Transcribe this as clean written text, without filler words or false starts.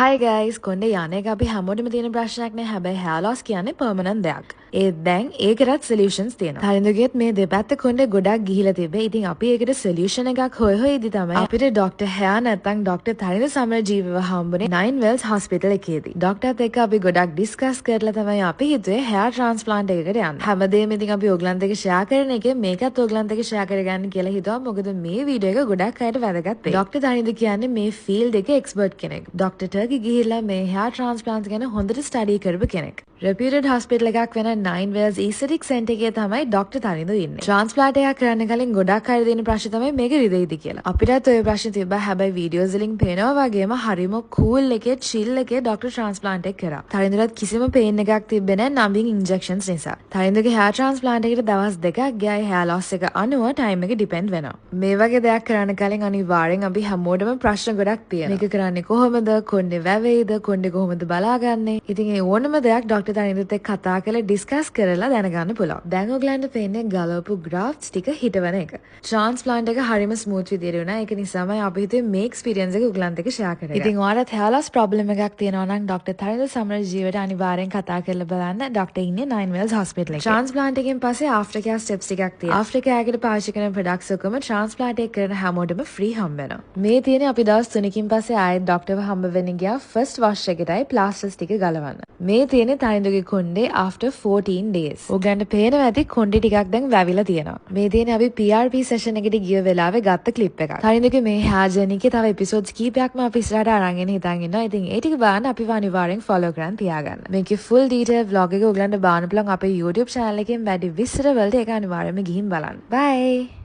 Hi guys, කොණ්ඩේ යන එක අපි හැමෝටම තියෙන ප්‍රශ්නයක් නේ. හැබැයි hair loss කියන්නේ permanent දෙයක්. ඒත් දැන් ඒකටත් solutions තියෙනවා. තරිඳුගෙත් මේ දෙපැත්ත කොණ්ඩේ ගොඩක් ගිහිලා තිබ්බේ. ඉතින් අපි ඒකට solution එකක් හොය ඉදි තමයි අපිට Dr. Hair නැත්නම් Dr. තරිඳු සමරජීවව හම්බුනේ Nine Wells Hospital එකේදී. ඩොක්ටර්ත් එක්ක අපි ගොඩක් discuss කරලා තමයි අපි හිතුවේ hair transplant එකකට යන්න. හැමදේම ඉතින් අපි ඔයගලන්ට එක share කරන එකේ මේකත් ඔයගලන්ට එක share කරගන්න කියලා හිතුවා. මොකද මේ වීඩියෝ එක ගොඩක් අයට වැදගත් වෙයි. Dr. තරිඳු කියන්නේ මේ field එකේ expert කෙනෙක්. Dr. ගිහිල්ලා මේ hair transplant ගැන හොඳට ස්ටඩි කරපු කෙනෙක්. reputed hospital එකක් වෙන Nine Wells aesthetic center එකේ තමයි Dr. තරිඳු ඉන්නේ. transplant එකක් කරන්න කලින් ගොඩක් අය දෙන ප්‍රශ්න තමයි මේක රිදෙයිද කියලා. අපිටත් ඔය ප්‍රශ්න තිබ්බා. හැබැයි වීඩියෝස් වලින් පේනවා වගේම හරිම cool එකේ chill එකේ Dr. transplant එක කරා. තරිඳුට කිසිම pain එකක් තිබ්බේ නැහැ numbing injections නිසා. තරිඳුගේ hair transplant එකට දවස් දෙකක් ගියයි hair loss එක අනුව time එක depend වෙනවා. මේ වගේ දෙයක් කරන්න කලින් අනිවාර්යෙන් අපි හැමෝටම ප්‍රශ්න ගොඩක් තියෙනවා. මේක කරන්නේ කොහොමද? කොණ්ඩේ වැවේද? කොණ්ඩේ කොහොමද බලාගන්නේ? ඉතින් ඒ ඕනම දෙයක් ඩොක්ටර් තනින්දුත් එක්ක කතා කරලා ඩිස්කස් කරලා දැනගන්න පුළුවන්. දැන් ඔයගලන්ට පේන්නේ ගලවපු grafts ටික හිටවන එක. transplant එක හරිම smooth විදියට වුණා. ඒක නිසාමයි අපි හිතුවේ මේ experience එක ඔයගලන්ට එක්ක share කරගන්න. ඉතින් ඔයාලට hair loss problem එකක් තියෙනවා නම් ඩොක්ටර් තනින්දු සමරජීවට අනිවාර්යෙන් කතා කරලා බලන්න. ඩොක්ටර් ඉන්නේ Nine Wells Hospital එකේ. transplant එකෙන් පස්සේ after care steps ටිකක් තියෙනවා. after care එකට පාවිච්චි කරන products ඔක්කොම transplant එක කරන හැමෝටම free හම්බ වෙනවා. මේ තියෙන්නේ අපි දවස් 3කින් පස්සේ ආයෙත් ඩොක්ටර්ව හම්බ වෙන්න ගියා first wash එකටයි plasters ටික ගලවන්න. මේ තියෙන්නේ තනින්දුගේ කොණ්ඩේ after 14 days. ඔයගන්ට පේනවා ඇති කොණ්ඩේ ටිකක් දැන් වැවිලා තියෙනවා. මේ තියෙන්නේ අපි PRP session එකට ගිය වෙලාවේ ගත්ත clip එකක්. තනින්දුගේ මේ hair journey එකේ තව episodes කීපයක්ම අපි ඉස්සරහට අරන් එන්න හිතන් ඉන්නවා. ඉතින් ඒ ටික බලන්න අපිව අනිවාර්යෙන් follow කරන් තියාගන්න. මේකේ full detail vlog එක ඔයගලන්ට බලන්න පුළුවන් අපේ YouTube channel එකෙන් වැඩි විස්තර වලට ඒක අනිවාර්යෙන්ම ගිහින් බලන්න. Bye.